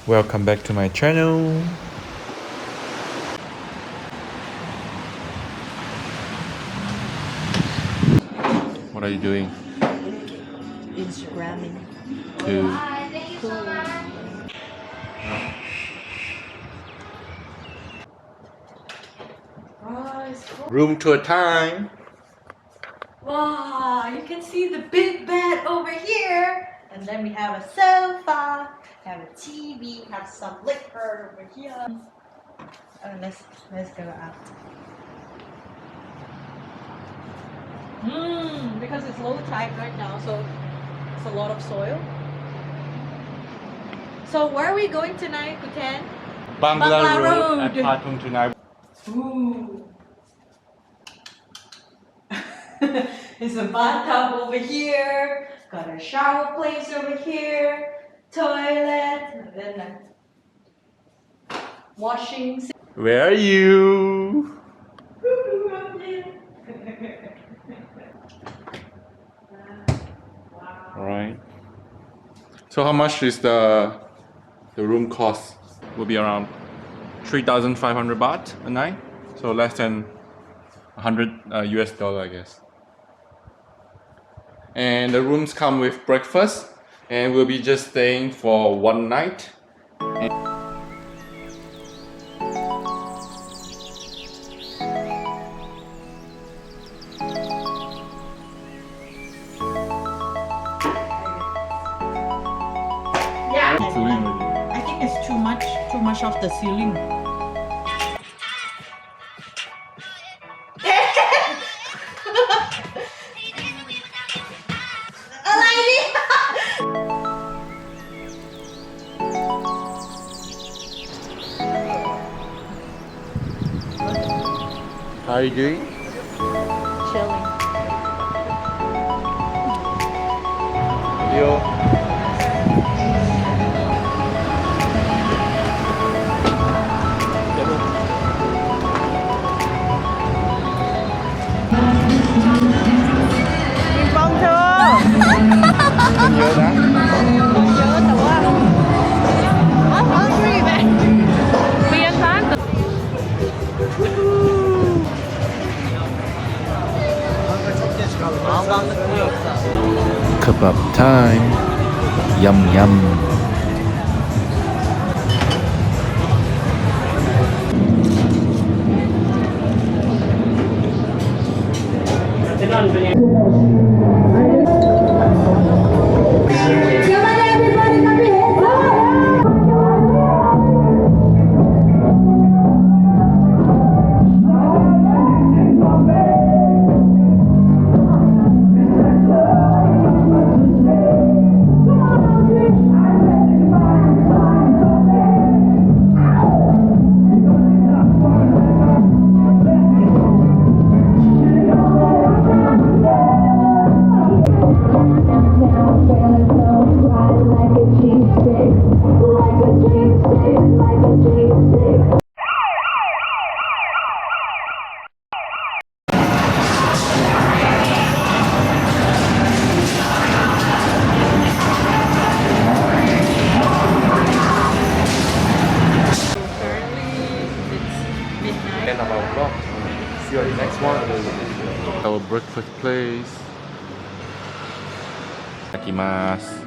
Welcome back to my channel. What are you doing? Instagramming. To room tour time. Wow, you can see the big bed over here. And then we have a sofa, have a TV, have some liquor over here. Let's go out. Because it's low tide right now, so it's a lot of soil. So where are we going tonight, Kutan? Bangla Road Road. at Patong tonight. Ooh. There's a bathtub over here, got a shower place over here, toilet, and then a washing. Where are you? Alright. So how much is the room cost? Will be around 3,500 baht a night. So less than 100 US dollar, I guess. And the rooms come with breakfast, and we'll be just staying for one night. Yeah, I think it's too much of the ceiling. How are you doing? Chilling. Yo. Kebab time. Yum yum. End of our vlog. See you on the next one. Our breakfast place. Takimasu.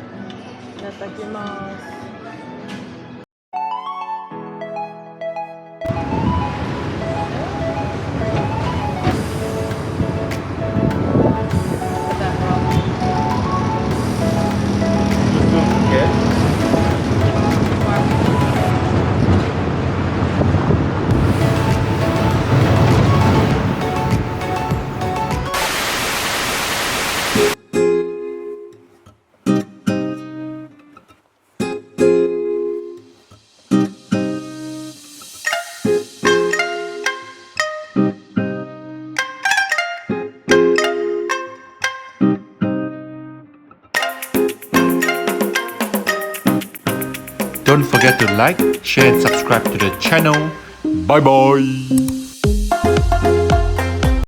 Don't forget to like, share and subscribe to the channel. Bye bye.